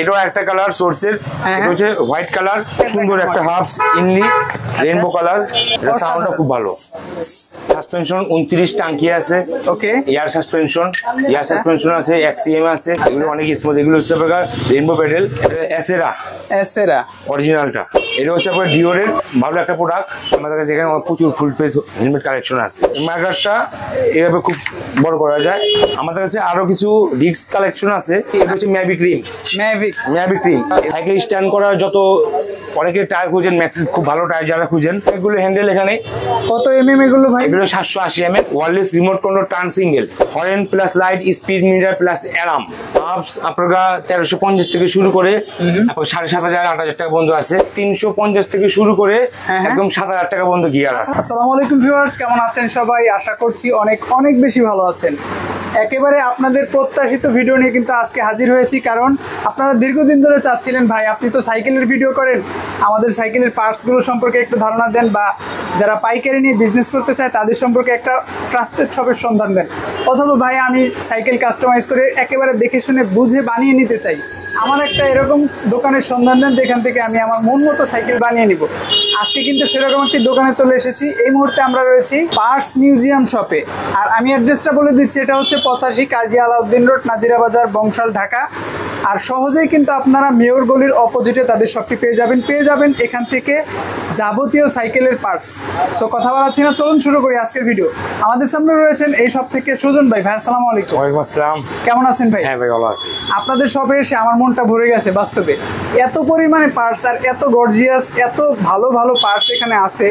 এটাও একটা কালার সোর্সের, এটা হচ্ছে হোয়াইট কালার, সুন্দর একটা হাফস ইনলি রেইনবো কালার। এটা সাউন্ডটা খুব ভালো। সাসপেনশন 29 টাঙ্কি আছে। ওকে, এয়ার সাসপেনশন আছে, এক্সিএম আছে, এগুলো অনেক স্মুথ। এগুলো হচ্ছে আপনার রেইনবো প্যাডেল। এটা এসেরা অরিজিনালটা। এটা হচ্ছে আপনার ডিওরের ভালো একটা প্রোডাক্ট। আমাদের কাছে এখানে প্রচুর ফুল ফেস হেলমেট কালেকশন আছে। মার্কারটা এভাবে খুব বড় করা যায়। আমাদের কাছে আরো কিছু ডিস্ক কালেকশন আছে। এটা হচ্ছে ম্যাভিক ক্রিম। সাইকেল স্ট্যান্ড করার যত অনেকে টায়ার খুঁজেন, ম্যাক্সিস খুব ভালো টায়ার যারা খুঁজেন, এগুলো হ্যান্ডেল এখানে কত এমএম এগুলো ভাই? এগুলো 780 MM, wireless remote control turn single, horn plus light, speed meter plus alarm. আপস আপনার 1350 থেকে শুরু করে 7,500 8,000 টাকা পর্যন্ত আছে। 350 থেকে শুরু করে একদম 7,000 টাকা পর্যন্ত গিয়ার আছে। আসসালামু আলাইকুম ভিউয়ার্স, কেমন আছেন সবাই? আশা করছি অনেক অনেক বেশি ভালো আছেন। একেবারে আপনাদের প্রত্যাশিত ভিডিও নিয়ে কিন্তু আজকে হাজির হয়েছি, কারণ আপনারা দীর্ঘদিন ধরে চাচ্ছিলেন ভাই আপনি তো সাইকেলের ভিডিও করেন, আমাদের সাইকেলের পার্টসগুলো সম্পর্কে একটু ধারণা দেন, বা যারা পাইকারি নিয়ে বিজনেস করতে চায় তাদের সম্পর্কে একটা ট্রাস্টেড শপের সন্ধান দেন। অথবা ভাই আমি সাইকেল কাস্টমাইজ করে একেবারে দেখে শুনে বুঝে বানিয়ে নিতে চাই, আমার একটা এরকম দোকানের সন্ধান দেন যেখান থেকে আমি আমার মন মতো সাইকেল বানিয়ে নিব। আজকে কিন্তু সেরকম একটি দোকানে চলে এসেছি। এই মুহূর্তে আমরা রয়েছি পার্টস মিউজিয়াম শপে। আর আমি অ্যাড্রেসটা বলে দিচ্ছি, এটা হচ্ছে 85 কাজী আলাউদ্দিন রোড, নাজিরা বাজার, বংশাল, ঢাকা। আর সহজেই কিন্তু আপনারা মেয়র গলির অপোজিটে তাদের শপটি পেয়ে যাবেন এখান থেকে যাবতীয় সাইকেলের পার্টস। সো কথা বলাচ্ছি না, চলুন শুরু করি আজকের ভিডিও। আমাদের সামনে রয়েছেন এই শপ থেকে সুজন ভাই। ভাই আসসালামু আলাইকুম। ওয়ালাইকুম আসসালাম। কেমন আছেন ভাই? হ্যাঁ ভাই ভালো আছি। আপনাদের শপে এসে আমার মনটা ভরে গেছে বাস্তবে। এত পরিমাণে পার্টস আর এত গর্জিয়াস, এত ভালো ভালো পার্টস এখানে আছে,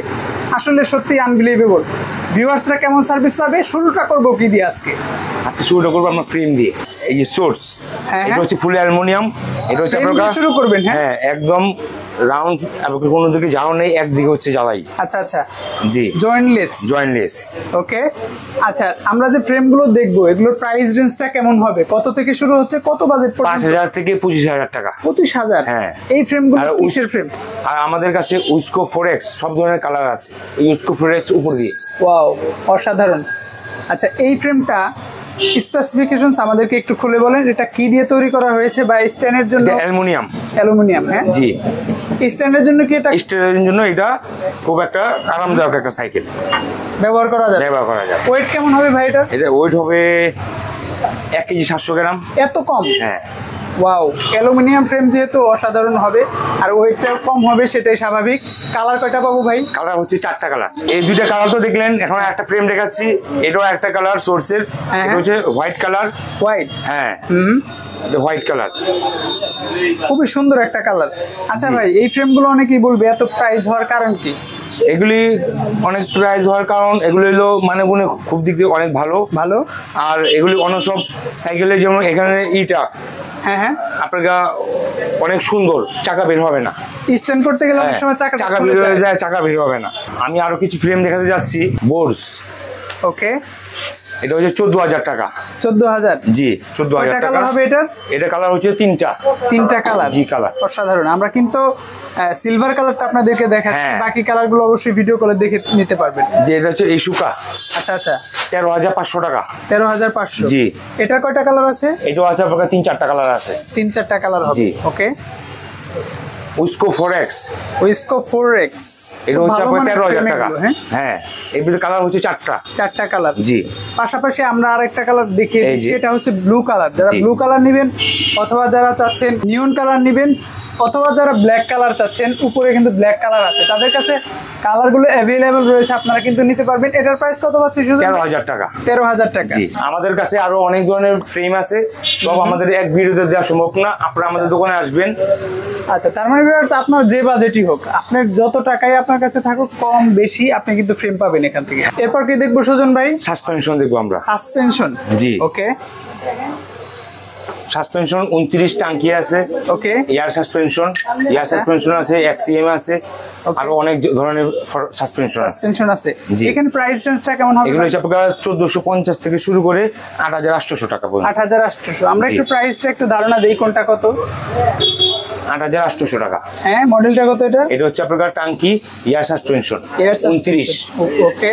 আসলে সত্যি আনবিলিভেবল। ভিউয়ার্সরা কেমন সার্ভিস পাবে? শুরুটা করবো কি দিয়ে আজকে? শুরুটা করবো আমরা ফ্রেম দিয়ে। এই যে সোর্স, এটা হচ্ছে ফুল অ্যালুমিনিয়াম। এটা হচ্ছে আপনার শুরু করবেন? হ্যাঁ, একদম রাউন্ড, কোনো দিকে জ্বালাও নেই, একদিকে হচ্ছে জ্বালাই। আচ্ছা আচ্ছা, জি, জয়েন্টলেস। ওকে, আচ্ছা আমরা যে ফ্রেমগুলো দেখবো এগুলোর প্রাইস রেঞ্জটা কেমন হবে? কত থেকে শুরু হচ্ছে, কত বাজেট পর্যন্ত? 5,000 থেকে 25,000 টাকা। 25,000? হ্যাঁ। এই ফ্রেমগুলো কিসের ফ্রেম? আর আমাদের কাছে উইস্কো 4X সব ধরনের কালার আছে। এই উইস্কো 4X উপর দিয়ে, ওয়াও, অসাধারণ। আচ্ছা এই ফ্রেমটা স্পেসিফিকেশনস আমাদেরকে একটু খুলে বলেন, এটা কি দিয়ে তৈরি করা হয়েছে? বা স্ট্যান্ডের জন্য অ্যালুমিনিয়াম। হ্যাঁ, জি। স্ট্যান্ডের জন্য কি এটা? স্ট্যান্ডের জন্য এটা খুব একটা আরামদায়ক একটা সাইকেল, ব্যবহার করা যায়। ওয়েট কেমন হবে ভাই এটা? এটা ওয়েট হবে 1 কেজি 700 গ্রাম। এত কম? হ্যাঁ। ওয়াও, অ্যালুমিনিয়াম ফ্রেম যেহেতু অসাধারণ হবে, আর ওয়েটটা কম হবে সেটাই স্বাভাবিক। কালার কয়টা পাবো ভাই? কালার হচ্ছে 4টা কালার। এই দুইটা কালার তো দেখলেন, এখন একটা ফ্রেম দেখাচ্ছি। এটাও একটা কালার সোর্সের, এটা হচ্ছে হোয়াইট কালার। হ্যাঁ, হোয়াইট কালার, খুবই সুন্দর একটা কালার। আচ্ছা ভাই, এই ফ্রেমগুলো অনেকেই বলবে এত প্রাইস হওয়ার কারণ কি? এগুলি অনেক প্রাইস হওয়ার কারণ এগুলি হলো মানে গুণে খুব দিক দিয়ে অনেক ভালো। আর এগুলি অন্য সব সাইকেলের যেমন এখানে ইটা, হ্যাঁ আপনার অনেক সুন্দর, চাকা বের হবে না। স্ট্যান্ড করতে গেলে অনেক সময় চাকা বের হয়ে যায়, চাকা বের হবে না। আমি আরো কিছু ফ্রেম দেখাতে যাচ্ছি। বোর্স, ওকে, এটা হচ্ছে 14,000 টাকা। 14,000? জি, 14,000 টাকা হবে। এটা কালার হচ্ছে তিনটা কালার। জি, কালার অসাধারণ। আমরা কিন্তু সিলভার কালারটা আপনাদেরকে দেখাচ্ছি, বাকি কালারগুলো অবশ্যই ভিডিও কলে দেখে নিতে পারবেন। যে এটা হচ্ছে এই সুকা। আচ্ছা আচ্ছা, 13,500 টাকা। 13,500? জি। এটা কয়টা কালার আছে? এটা আছে আপনার 3-4টা কালার আছে। 3-4টা কালার হবে। ওকে, উইস্কো 4X। এটা হচ্ছে আপনার 13,000 টাকা। হ্যাঁ, এর ভিতরে কালার হচ্ছে 4টা কালার। জি। পাশাপাশি আমরা আরেকটা কালার দেখিয়ে দিচ্ছি, এটা হচ্ছে ব্লু কালার। যারা ব্লু কালার নেবেন, অথবা যারা চাচ্ছেন নিয়ন কালার নেবেন, অথবা যারা ব্ল্যাক কালার চাচ্ছেন, উপরে কিন্তু ব্ল্যাক কালার আছে, তাদের কাছে কালারগুলো অ্যাভেলেবল রয়েছে, আপনারা কিন্তু নিতে পারবেন। এটার প্রাইস কত পাচ্ছি? শুধু 13,000 টাকা। 13,000 টাকা। জি। আমাদের কাছে আরো অনেক ধরনের ফ্রেম আছে, সব আমাদের এক ভিডিওতে দেওয়া সম্ভব না, আপনারা আমাদের দোকানে আসবেন। আচ্ছা, তার মানে ভিউয়ার্স, আপনার যে বাজেটই হোক, আপনার যত টাকাই আপনার কাছে থাকুক, কম বেশি আপনি কিন্তু ফ্রেম পাবেন এখান থেকে। এরপর কি দেখবো সুজন ভাই? সাসপেনশন দেখবো আমরা। সাসপেনশন? জি। ওকে, সাসপেনশন 29 টাঙ্কি আছে। ওকে, এয়ার সাসপেনশন আছে, এক্সিএম আছে, আরো অনেক ধরনের সাসপেনশন আছে। এখানে প্রাইস রেঞ্জটা কেমন হবে? এগুলো হচ্ছে আপনার 1450 থেকে শুরু করে 8,800 টাকা পর্যন্ত। 8,800? আমরা একটু প্রাইসটা একটু ধারণা দেই, কোনটা কত? 8,800 টাকা। হ্যাঁ, মডেলটা কত এটা? এটা হচ্ছে আপনার টাঙ্কি, এয়ার সাসপেনশন 29। ওকে,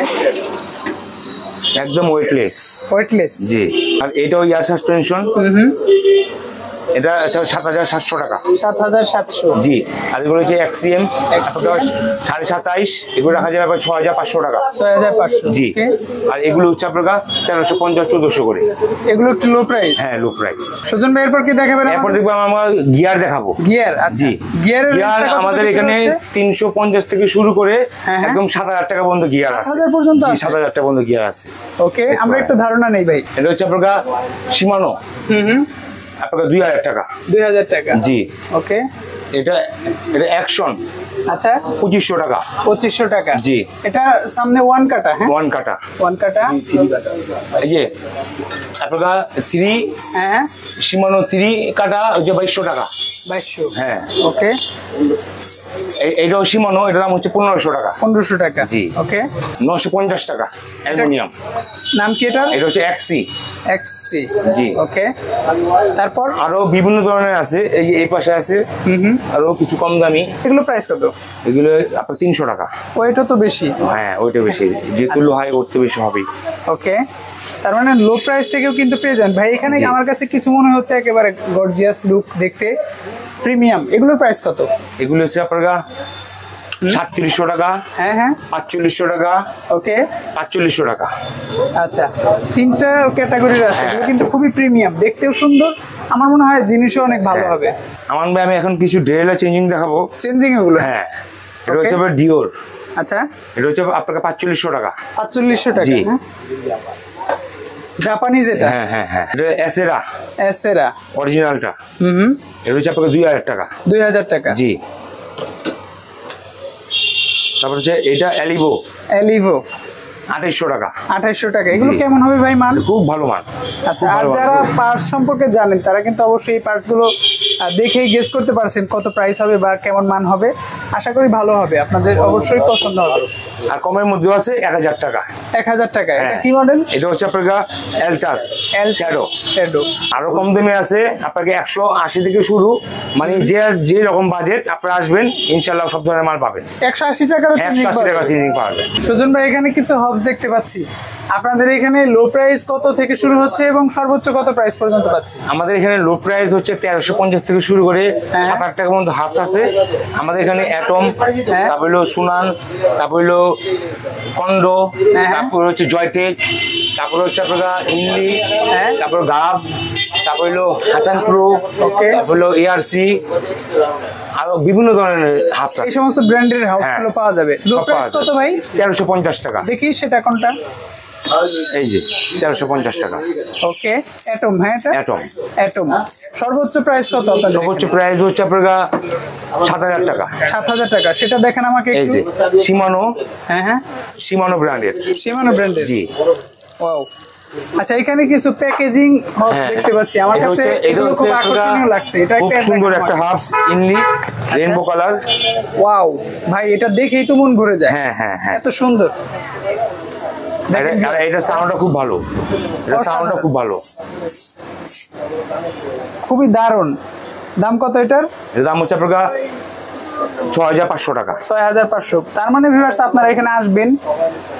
একদম ওয়েটলেস। জি। আর এটাও এয়ার সাসপেনশন, এটা 7,700 টাকা। 7,700 জি। আর এগুলো হচ্ছে XCM 27.5, এগুলো রাখা যাবে 6,500 টাকা। 6,500 জি। আর এগুলো হচ্ছে আপনার 1350-1400 করে। এগুলো একটু লো প্রাইস। হ্যাঁ, লো প্রাইস। সুজন ভাই এরপর কি দেখাবেন? এরপর দেখবো আমরা গিয়ার দেখাবো। গিয়ার? জি। গিয়ার আমাদের এখানে 350 থেকে শুরু করে একদম 7,000 টাকা পর্যন্ত গিয়ার আছে। 7,000 পর্যন্ত? জি, 7,000 টাকা পর্যন্ত গিয়ার আছে। ওকে, আমরা একটু ধারণা নেই ভাই। এটা হচ্ছে আপনার শিমানো, আপনার 2,000 টাকা। 2,000 টাকা। জি। ওকে। এটা অ্যাকশন। আচ্ছা, 2,500 টাকা। 2,500 টাকা। জি। এটা সামনে ওয়ান কাটা? হ্যাঁ, ওয়ান কাটা। ওয়ান কাটা। এই যে আপনার থ্রি, হ্যাঁ, শিমানো 3 কাটা হচ্ছে 2,200 টাকা। 2,200। হ্যাঁ। ওকে। এইটাও শিমানো, এটার দাম হচ্ছে 1,500 টাকা। 1,500 টাকা। জি। ওকে। 950 টাকা অ্যালুমিনিয়াম। নাম কি এটা? এটা হচ্ছে XC। জি। ওকে। তারপর আরো বিভিন্ন ধরনের আছে, এই পাশে আছে আরো কিছু কম দামি। এগুলো প্রাইস কত? এগুলো আপনার 300 টাকা। ওইটা তো বেশি। হ্যাঁ, ওইটা বেশি, যেহেতু লো হাই ওর তো বেশি হবেই। ওকে, তার মানে লো প্রাইস থেকেও কিন্তু পেয়ে যান ভাই। এখানে আমার কাছে কিছু মনে হচ্ছে একেবারে গর্জিয়াস লুক দেখতে, প্রিমিয়াম। এগুলোর প্রাইস কত? এগুলো হচ্ছে আপনার 3700 টাকা। হ্যাঁ হ্যাঁ। 4500 টাকা। ওকে। 4500 টাকা। আচ্ছা, তিনটা ক্যাটাগরির আছে। এগুলো কিন্তু খুবই প্রিমিয়াম, দেখতেও সুন্দর, আমার মনে হয় জিনিসও অনেক ভালো হবে। আমার ভাই আমি এখন কিছু ড্রেলার চেঞ্জিং দেখাবো। চেঞ্জিং এগুলো? হ্যাঁ। এটা হচ্ছে আপনার ডিওর। আচ্ছা। এটা হচ্ছে আপনার 4500 টাকা। 4500 টাকা। জি। জাপানিজ এটা? হ্যাঁ হ্যাঁ হ্যাঁ। এটা এসেরা। এসেরা অরিজিনালটা। এটা হচ্ছে আপনার 2,000 টাকা। 2,000 টাকা। জি। তারপর হচ্ছে এটা এলিভো। 2800 টাকা। 2800 টাকা। এগুলো কেমন হবে ভাই মান? খুব ভালো মান। আচ্ছা, আর যারা পার্টস সম্পর্কে জানেন তারা কিন্তু অবশ্যই এই পার্টস গুলো দেখেই গেস করতে পারছেন কত প্রাইস হবে বা কেমন মান হবে। আশা করি ভালো হবে, আপনাদের অবশ্যই পছন্দ হবে। আর কমের মধ্যে আছে 1,000 টাকা। 1,000 টাকা। এটা কি মডেল? এটা হচ্ছে আপনার এলটাস শ্যাডো। আরো কম দামে আছে আপনাকে 180 থেকে শুরু, মানে যে রকম বাজেট আপনারা আসবেন ইনশাআল্লাহ সব ধরনের মাল পাবেন। 180 টাকার 180 টাকা চেঞ্জিং পাওয়া যায়। সুজন ভাই এখানে কিছু হবস দেখতে পাচ্ছি। আপনাদের এখানে লো প্রাইস কত থেকে শুরু হচ্ছে এবং সর্বোচ্চ কত প্রাইস পর্যন্ত পাচ্ছি? আমাদের এখানে লো প্রাইস হচ্ছে 1350 থেকে শুরু করে 7-8 টাকা পর্যন্ত হাফস আছে। আমাদের এখানে অ্যাটম, তারপর হলো সুনান, তারপর হলো কন্ডো, তারপর হচ্ছে জয়টেক, তারপর হচ্ছে আপনার ইন্ডি, তারপর গাব, তারপর হলো হাসান প্রো, তারপর হলো ARC, আরো বিভিন্ন ধরনের হাফস আছে। এই সমস্ত ব্র্যান্ডের হাউসগুলো পাওয়া যাবে। লো প্রাইস কত ভাই? 1350 টাকা। দেখি সেটা কোনটা? এই যে 1350 টাকা। ওকে। অ্যাটম? হ্যাঁ, এটা অ্যাটম। সর্বোচ্চ প্রাইস কত আপনাদের? সর্বোচ্চ প্রাইস হচ্ছে আপনার 7,000 টাকা। 7,000 টাকা। সেটা দেখেন আমাকে এই একটু। যে শিমানো। হ্যাঁ হ্যাঁ, শিমানো ব্র্যান্ডের। শিমানো ব্র্যান্ডের। জি। ওয়াও। আচ্ছা, এখানে কিছু প্যাকেজিং হাউস দেখতে পাচ্ছি, আমার কাছে এগুলো খুব আকর্ষণীয় লাগছে। এটা খুব সুন্দর একটা হাফস ইনলি রেইনবো কালার। ওয়াও ভাই, এটা দেখেই তো মন ভরে যায়। হ্যাঁ হ্যাঁ হ্যাঁ, এত সুন্দর। এটা সাউন্ডটা খুব ভালো। খুবই দারুণ। দাম কত এটার? এর দাম হচ্ছে আপনার 6,500 টাকা। 6,500। তার মানে ভিউয়ার্স, আপনারা এখানে আসবেন,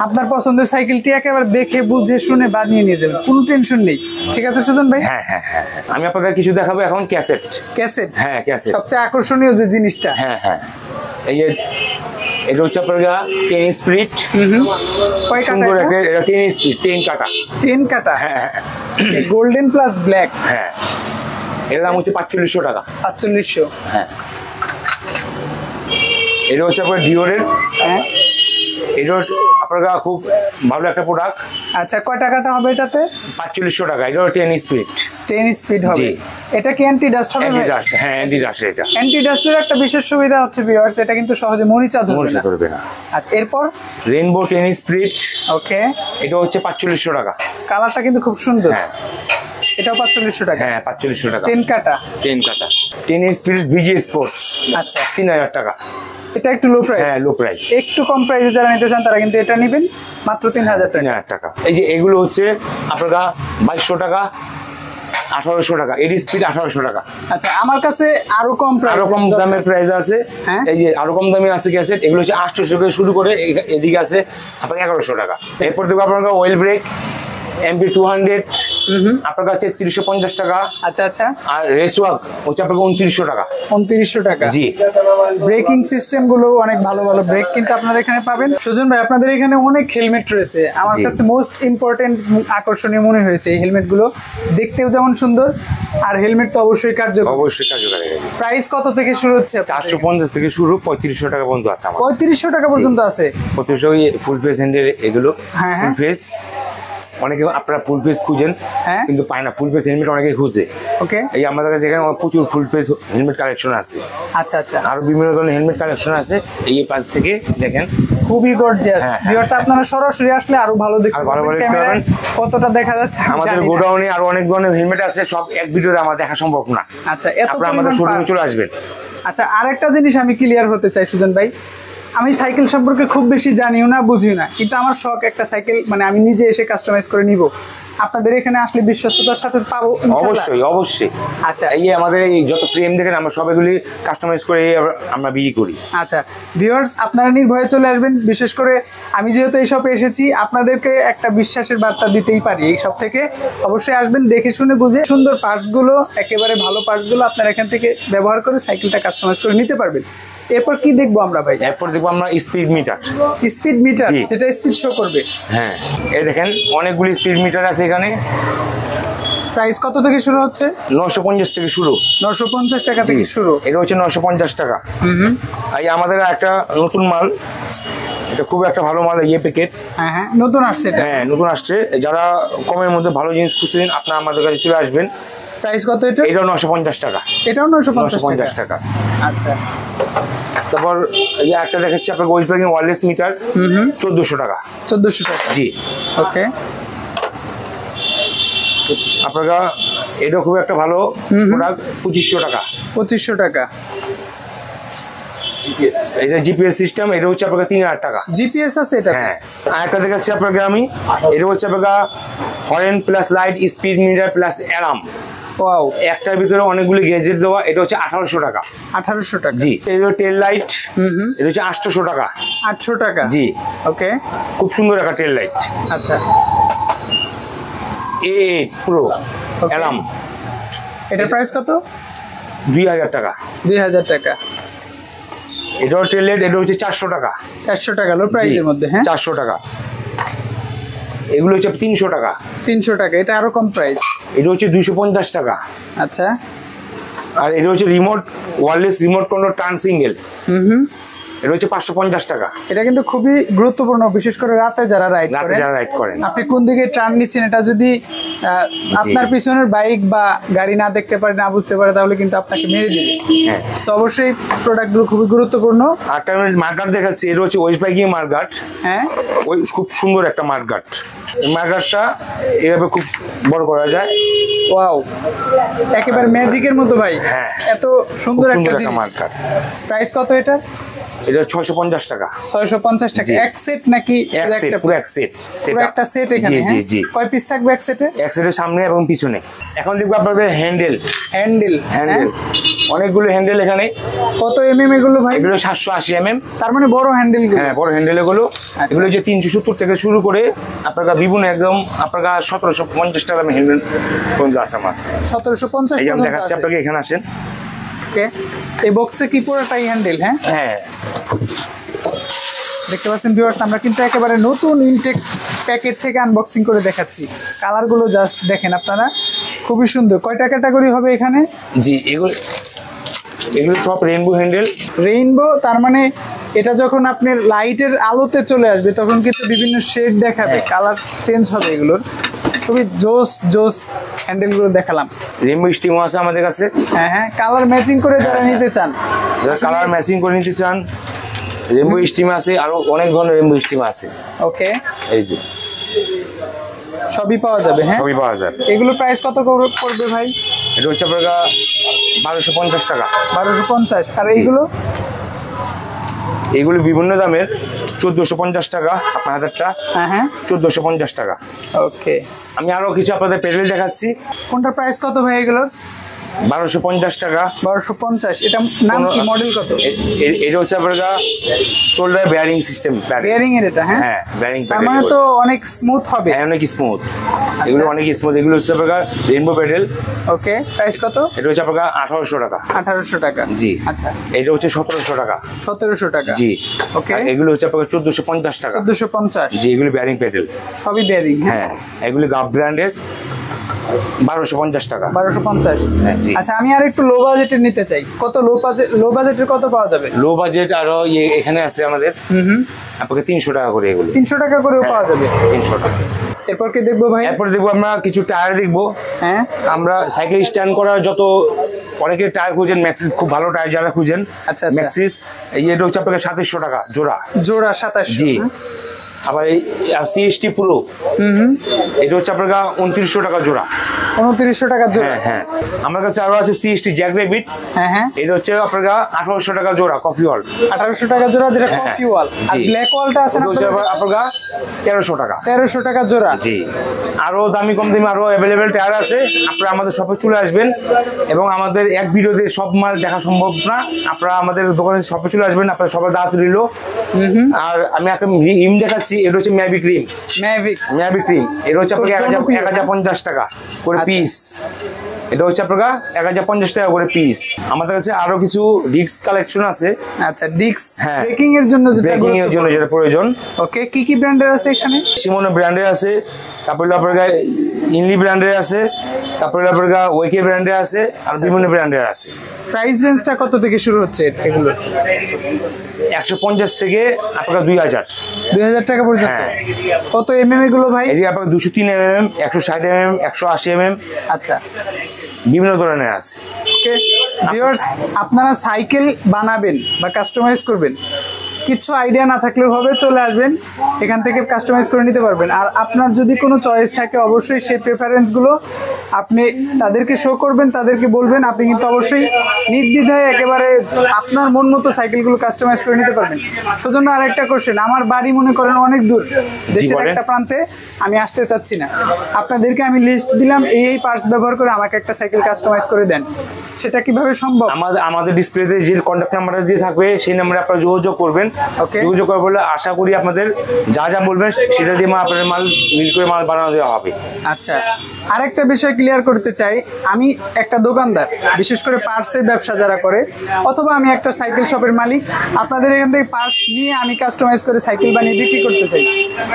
আপনার পছন্দের সাইকেলটি একেবারে দেখে বুঝে শুনে বানিয়ে নিয়ে যাবেন, কোনো টেনশন নেই। ঠিক আছে সুজন ভাই? হ্যাঁ হ্যাঁ হ্যাঁ, আমি আপনাদের কিছু দেখাবো এখন। ক্যাসেট। হ্যাঁ, ক্যাসেট। সবচেয়ে আকর্ষণীয় যে জিনিসটা। হ্যাঁ হ্যাঁ, এই যে এটা হচ্ছে আপনার 10 স্পিড। সুন্দর একটা, এটা 10 স্পিড, 10 কাটা। 10 কাটা। হ্যাঁ, গোল্ডেন প্লাস ব্ল্যাক। হ্যাঁ, এর দাম হচ্ছে 4500 টাকা। 4500। হ্যাঁ, এটা হচ্ছে আপনার ডিওরের। হ্যাঁ, এটা আপনার খুব ভালো একটা প্রোডাক্ট। আচ্ছা, কয় টাকাটা হবে এটাতে? 4500 টাকা। এটা 10 স্পিড। 10 স্পিড হবে। এটা কি অ্যান্টি ডাস্ট হবে? Anti dust. হ্যাঁ, অ্যান্টি ডাস্ট। এটা অ্যান্টি ডাস্টের একটা বিশেষ সুবিধা হচ্ছে ভিউয়ার্স, এটা কিন্তু সহজে মরিচা ধরবে না। আচ্ছা, এরপর রেইনবো 10 স্পিড। ওকে। এটা হচ্ছে 4500 টাকা। কালারটা কিন্তু খুব সুন্দর। হ্যাঁ, এটাও 4500 টাকা। হ্যাঁ, 4500 টাকা। 10 কাটা। 10 স্পিড বিজি স্পোর্টস। আচ্ছা, 3000 টাকা। এটা একটু লো প্রাইস। হ্যাঁ, লো প্রাইস। একটু কম প্রাইসে যারা নিতে চান তারা কিন্তু এটা নেবেন মাত্র 3,000 টাকা। এই যে এগুলো হচ্ছে আপনার 2200 টাকা, 1800 টাকা। 8 স্পিড 1800 টাকা। আচ্ছা, আমার কাছে আরো কম প্রাইস, আরো কম দামের প্রাইস আছে। এই যে আরো কম দামের আছে ক্যাসেট। এগুলো হচ্ছে 800 থেকে শুরু করে এদিকে আছে আপনার 1100 টাকা। এরপর দেখবো আপনার ওয়েল ব্রেক MP200 আপনার কাছে 3350 টাকা। আচ্ছা আচ্ছা। আর রেসওয়াক হচ্ছে আপনার 2900 টাকা। 2900 টাকা। জি। ব্রেকিং সিস্টেম গুলো অনেক ভালো ভালো ব্রেক কিন্তু আপনারা এখানে পাবেন। সুজন ভাই, আপনাদের এখানে অনেক হেলমেট রয়েছে, আমার কাছে মোস্ট ইম্পর্টেন্ট আকর্ষণীয় মনে হয়েছে এই হেলমেট গুলো। দেখতেও যেমন সুন্দর, আর হেলমেট তো অবশ্যই কার্যকর। অবশ্যই কার্যকর। প্রাইস কত থেকে শুরু হচ্ছে? 450 থেকে শুরু, 3500 টাকা পর্যন্ত আছে আমার। 3500 টাকা পর্যন্ত আছে। 3500 ফুল ফেস হ্যান্ডেল এগুলো। হ্যাঁ ফুল ফেস অনেকে আপনারা ফুল ফেস খুঁজেন কিন্তু পায় না, ফুল ফেস হেলমেট অনেকে খুঁজে। ওকে। এই আমাদের কাছে এখানে প্রচুর ফুল ফেস হেলমেট কালেকশন আছে। আচ্ছা আচ্ছা। আরো বিভিন্ন ধরনের হেলমেট কালেকশন আছে, এই পাশ থেকে দেখেন। খুবই গর্জিয়াস। ভিউয়ার্স, আপনারা সরাসরি আসলে আরো ভালো দেখতে পারবেন। কতটা দেখা যাচ্ছে আমাদের গোডাউনে আরো অনেক ধরনের হেলমেট আছে, সব এক ভিডিওতে আমার দেখা সম্ভব না। আচ্ছা, আপনারা আমাদের শোরুমে চলে আসবেন। আচ্ছা, আরেকটা জিনিস আমি ক্লিয়ার হতে চাই সুজন ভাই, আমি সাইকেল সম্পর্কে খুব বেশি জানিও না, বুঝিও না, কিন্তু আমার শখ একটা সাইকেল মানে আমি নিজে এসে কাস্টমাইজ করে নিব। আপনাদের এখানে আসলে বিশ্বস্ততার সাথে পাবো? অবশ্যই অবশ্যই। আচ্ছা, এই আমাদের এই যত ফ্রেম দেখেন আমরা সবগুলি কাস্টমাইজ করে আমরা বিক্রি করি। আচ্ছা ভিউয়ার্স, আপনারা নির্ভয়ে চলে আসবেন। বিশেষ করে আমি যেহেতু এই শপে এসেছি, আপনাদেরকে একটা বিশ্বাসের বার্তা দিতেই পারি। এই শপ থেকে অবশ্যই আসবেন, দেখে শুনে বুঝে সুন্দর পার্টসগুলো, একেবারে ভালো পার্টসগুলো আপনারা এখান থেকে ব্যবহার করে সাইকেলটা কাস্টমাইজ করে নিতে পারবেন। এরপর কি দেখবো আমরা ভাই? এরপর দেখবো আমরা স্পিড মিটার। স্পিড মিটার, যেটা স্পিড শো করবে। হ্যাঁ, এই দেখেন অনেকগুলি স্পিড মিটার আছে এখানে। প্রাইস কত থেকে শুরু হচ্ছে? 950 থেকে শুরু। 950 টাকা থেকে শুরু। এটা হচ্ছে 950 টাকা। এই আমাদের একটা নতুন মাল, এটা খুব একটা ভালো মাল, ইয়ে প্যাকেট। হ্যাঁ হ্যাঁ, নতুন আসছে। হ্যাঁ, নতুন আসছে। যারা কমের মধ্যে ভালো জিনিস খুঁজছেন আপনারা আমাদের কাছে চলে আসবেন। প্রাইস কত এটা? এটাও 950 টাকা। এটাও 950 টাকা। আচ্ছা। তারপর এই একটা দেখাচ্ছি আপনার ওয়েস্ট ব্যাঙ্গের ওয়্যারলেস মিটার, 1400 টাকা। 1400 টাকা। জি। ওকে। আপনারা এটা খুব একটা ভালো প্রোডাক্ট, 2500 টাকা। 2500 টাকা। এটা জিপিএস সিস্টেম, এটা হচ্ছে আপনার 3000 টাকা। জিপিএস আছে এটা? হ্যাঁ। আর একটা দেখাচ্ছি আপনাকে আমি, এটা হচ্ছে আপনার horn plus light speed meter plus alarm. Wow, একটার ভিতরে অনেকগুলি গ্যাজেট দেওয়া। এটা হচ্ছে 1800 টাকা। 1800 টাকা। জি। এই যে টেল লাইট, এটা হচ্ছে 800 টাকা। 800 টাকা। জি। ওকে। খুব সুন্দর একটা টেল লাইট। আচ্ছা। A8 প্রো অ্যালার্ম, এটার প্রাইস কত? 2000 টাকা। 2000 টাকা। এটাও টেল লাইট, এটা হচ্ছে 400 টাকা। 400 টাকা লো প্রাইসের মধ্যে। হ্যাঁ, 400 টাকা। এগুলো হচ্ছে 300 টাকা। 300 টাকা, এটা আরো কম প্রাইস। এটা হচ্ছে 250 টাকা। আচ্ছা। আর এটা হচ্ছে remote wireless remote control turn single, এটা হচ্ছে 550 টাকা। এটা কিন্তু খুবই গুরুত্বপূর্ণ, বিশেষ করে রাতে যারা রাইড করেন। আপনি কোন দিকে টার্ন নিচ্ছেন এটা যদি আপনার পিছনের বাইক বা গাড়ি না দেখতে পারে, না বুঝতে পারে, তাহলে কিন্তু আপনাকে মেরে দিবে। হ্যাঁ, অবশ্যই প্রোডাক্টগুলো খুবই গুরুত্বপূর্ণ। আরেকটা আমি মার্কগার্ড দেখাচ্ছি, এটা হচ্ছে ওয়েস্ট বাইকিং মার্কগার্ড। হ্যাঁ, ওই খুব সুন্দর একটা মার্কগার্ড। এই মার্কগার্ডটা এভাবে খুব বড় করা যায়। ওয়াও, একেবারে ম্যাজিকের মতো ভাই। হ্যাঁ, এত সুন্দর একটা মার্কগার্ড। প্রাইস কত এটা? এটা 650 টাকা। 650 টাকা। এক সেট নাকি? এক সেট, পুরো এক সেট। পুরো একটা সেট এখানে? জি জি। কয় পিস থাকবে এক সেটে? এক সেটের সামনে এবং পিছনে। এখন দেখবো আপনাদের হ্যান্ডেল। অনেকগুলো হ্যান্ডেল এখানে। কত এমএম এগুলো ভাই? এগুলো 780 mm। তার মানে বড় হ্যান্ডেল। হ্যাঁ, বড় হ্যান্ডেল এগুলো। এগুলো হচ্ছে 370 থেকে শুরু করে আপনারা বিভিন্ন একদম আপনারা 1750 টাকা দামে হ্যান্ডেল পর্যন্ত আছে আমার। 1750 এই আমি দেখাচ্ছি আপনাকে, এখানে আসেন। ওকে। এই বক্সে কি পুরোটাই হ্যান্ডেল? হ্যাঁ হ্যাঁ, দেখতে পাচ্ছেন ভিউয়ার্স, আমরা কিন্তু একেবারে নতুন ইনটেক প্যাকেট থেকে আনবক্সিং করে দেখাচ্ছি। কালারগুলো জাস্ট দেখেন আপনারা, খুবই সুন্দর। কয়টা ক্যাটাগরি হবে এখানে? জি, এগুলো সব রেইনবো হ্যান্ডেল। রেইনবো, তার মানে এটা যখন আপনার লাইটের আলোতে চলে আসবে তখন কিন্তু বিভিন্ন শেড দেখাবে, কালার চেঞ্জ হবে এগুলোর। খুবই জোস হ্যান্ডেলগুলো দেখালাম। রেইনবো স্টিমও আছে আমাদের কাছে। হ্যাঁ হ্যাঁ, কালার ম্যাচিং করে যারা নিতে চান, কালার ম্যাচিং করে নিতে চান, রেইনবো স্টিম আছে, আরো অনেক ধরনের রেইনবো স্টিম আছে। ওকে, এই যে সবই পাওয়া যাবে। হ্যাঁ, সবই পাওয়া যাবে। এগুলো প্রাইস কত পড়বে ভাই? এটা হচ্ছে আপনার 1250 টাকা। 1250। আর এগুলো বিভিন্ন দামের, 1450 টাকা আপনার হাজারটা। হ্যাঁ, 1450 টাকা। ওকে। আমি আরো কিছু আপনাদের প্যাডেল দেখাচ্ছি। কোনটা প্রাইস কত ভাই এগুলোর? 1250 টাকা। 1250। এটা নাম কি, মডেল কত? এটা হচ্ছে আপনার শোল্ডার বেয়ারিং সিস্টেম, বেয়ারিং এর এটা। হ্যাঁ, হ্যাঁ বেয়ারিং। তার মানে তো অনেক স্মুথ হবে। হ্যাঁ অনেক স্মুথ, এগুলো অনেক স্মুথ। এগুলো হচ্ছে আপনার রেইনবো প্যাডেল। ওকে, প্রাইস কত? এটা হচ্ছে আপনার 1800 টাকা। 1800 টাকা, জি। আচ্ছা, এটা হচ্ছে 1700 টাকা। 1700 টাকা, জি। ওকে, এগুলো হচ্ছে আপনার 1450 টাকা। 1450, জি। এগুলো বেয়ারিং প্যাডেল, সবই বেয়ারিং। হ্যাঁ, এগুলো গাব ব্র্যান্ডের, 1250 টাকা। 1250। হ্যাঁ, জি। আচ্ছা, আমি আর একটু লো বাজেটের নিতে চাই। কত লো বাজেটের কত পাওয়া যাবে? লো বাজেট আরো এখানে আছে আমাদের, আপনাকে 300 টাকা করে। এগুলো 300 টাকা করেও পাওয়া যাবে। 300 টাকা। এরপর কি দেখবো ভাই? এরপর দেখবো আমরা কিছু টায়ার দেখবো। হ্যাঁ, আমরা সাইকেল স্ট্যান্ড করার যত অনেকে টায়ার খুঁজেন, ম্যাক্সিস খুব ভালো টায়ার যারা খুঁজেন। আচ্ছা, ম্যাক্সিস এটা হচ্ছে আপনাকে 2700 টাকা জোড়া। জোড়া 2700। জি। আবার এই সিএসটি প্রো, এটা হচ্ছে আপনার 2900 টাকা জোড়া। 2900 টাকা জোড়া। হ্যাঁ হ্যাঁ। আমার কাছে আরো আছে সিএসটি জ্যাক রেবিট। হ্যাঁ হ্যাঁ, এটা হচ্ছে আপনার 1800 টাকা জোড়া, কফি ওয়াল। 1800 টাকা জোড়া, যেটা কফি ওয়াল। আর ব্ল্যাক ওয়ালটা আছে না, আপনার 1300 টাকা। 1300 টাকা জোড়া। জি। আরো দামি কম দামি আরো অ্যাভেলেবেল টায়ার আছে। আপনারা আমাদের শপে চলে আসবেন, এবং আমাদের এক ভিডিওতে সব মাল দেখা সম্ভব না। আপনারা আমাদের দোকানে শপে চলে আসবেন, আপনারা সবার দাঁত রইল। আর আমি একটা ক্রিম দেখাচ্ছি, এটা হচ্ছে ম্যাভিক ক্রিম। ম্যাভিক ক্রিম, এটা হচ্ছে আপনাকে 1050 টাকা করে পিস। এটা হচ্ছে আপনার 1050 টাকা করে পিস। আমাদের কাছে আরো কিছু ডিস্ক কালেকশন আছে। আচ্ছা, ডিস্ক হ্যাঁ, ব্রেকিং এর জন্য যেটা প্রয়োজন। ওকে, কি কি ব্র্যান্ডের আছে এখানে? শিমোনো ব্র্যান্ডের আছে, তারপরে আপনার ইনলি ব্র্যান্ডের আছে, তারপরে আপনার ওয়েকে ব্র্যান্ডের আছে, আর বিভিন্ন ব্র্যান্ডের আছে। প্রাইস রেঞ্জটা কত থেকে শুরু হচ্ছে এগুলো? 150 থেকে আপনার 2000 টাকা পর্যন্ত। কত এমএম এগুলো ভাই? এটি আপনার 203 mm, 160 mm, 180 mm। আচ্ছা, বিভিন্ন ধরনের আছে। ওকে ভিউয়ার্স, আপনারা সাইকেল বানাবেন বা কাস্টমাইজ করবেন, কিছু আইডিয়া না থাকলেও হবে, চলে আসবেন, এখান থেকে কাস্টমাইজ করে নিতে পারবেন। আর আপনার যদি কোনো চয়েস থাকে, অবশ্যই সেই প্রেফারেন্সগুলো আপনি তাদেরকে শো করবেন, তাদেরকে বলবেন। আপনি কিন্তু অবশ্যই নির্দ্বিধায় একেবারে আপনার মন মতো সাইকেলগুলো কাস্টমাইজ করে নিতে পারবেন। সেজন্য আরেকটা কোশ্চেন, আমার বাড়ি মনে করেন অনেক দূর, দেশের একটা প্রান্তে, আমি আসতে চাচ্ছি না, আপনাদেরকে আমি লিস্ট দিলাম, এই পার্টস ব্যবহার করে আমাকে একটা সাইকেল কাস্টমাইজ করে দেন, সেটা কিভাবে সম্ভব? আমাদের ডিসপ্লেতে যে কন্ট্যাক্ট নাম্বারটা দিয়ে থাকবে, সেই নাম্বারে আপনারা যোগাযোগ করবেন। যোগাযোগ করার পরে আশা করি আপনাদের যা যা বলবেন সেটা দিয়ে আপনাদের মাল মিল করে মাল বানানো দেওয়া হবে। আচ্ছা, আরেকটা বিষয় ক্লিয়ার করতে চাই, আমি একটা দোকানদার, বিশেষ করে পার্টসের ব্যবসা যারা করে, অথবা আমি একটা সাইকেল শপের মালিক, আপনাদের এখান থেকে পার্টস নিয়ে আমি কাস্টমাইজ করে সাইকেল বানিয়ে বিক্রি করতে চাই,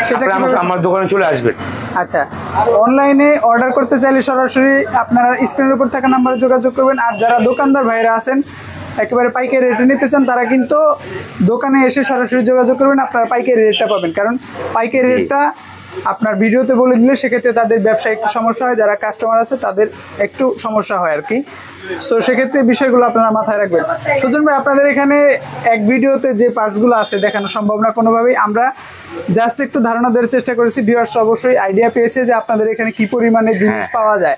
সেটা আমার দোকানে চলে আসবেন। আচ্ছা, অনলাইনে অর্ডার করতে চাইলে সরাসরি আপনারা স্ক্রিনের উপর থাকা নাম্বারে যোগাযোগ করবেন। আর যারা দোকানদার ভাইরা আছেন, একেবারে পাইকারি রেটে নিতে চান, তারা কিন্তু দোকানে এসে সরাসরি যোগাযোগ করবেন, আপনারা পাইকারি রেটটা পাবেন। কারণ পাইকারি রেটটা আপনার ভিডিওতে বলে দিলে সেক্ষেত্রে তাদের ব্যবসায় একটু সমস্যা হয়, যারা কাস্টমার আছে তাদের একটু সমস্যা হয় আর কি। সো সেক্ষেত্রে বিষয়গুলো আপনারা মাথায় রাখবেন। সুজন ভাই, আপনাদের এখানে এক ভিডিওতে যে পার্টসগুলো আছে দেখানো সম্ভব না কোনোভাবেই, আমরা জাস্ট একটু ধারণা দেওয়ার চেষ্টা করেছি। ভিউয়ার্স অবশ্যই আইডিয়া পেয়েছে যে আপনাদের এখানে কি পরিমাণে জিনিস পাওয়া যায়।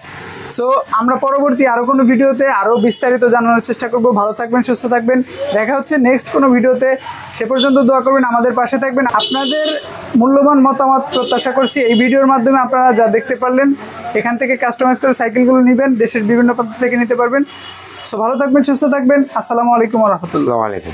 সো আমরা পরবর্তী আরো কোনো ভিডিওতে আরো বিস্তারিত জানানোর চেষ্টা করব। ভালো থাকবেন, সুস্থ থাকবেন, দেখা হচ্ছে নেক্সট কোনো ভিডিওতে। সে পর্যন্ত দোয়া করবেন, আমাদের পাশে থাকবেন। আপনাদের মূল্যবান মতামত প্রত্যাশা করছি। এই ভিডিওর মাধ্যমে আপনারা যা দেখতে পারলেন, এখান থেকে কাস্টমাইজ করে সাইকেলগুলো নেবেন, দেশের বিভিন্ন প্রান্ত থেকে নিতে পারবেন। সো ভালো থাকবেন, সুস্থ থাকবেন। আসসালামু আলাইকুম ওয়া রাহমাতুল্লাহ। আসসালামু আলাইকুম।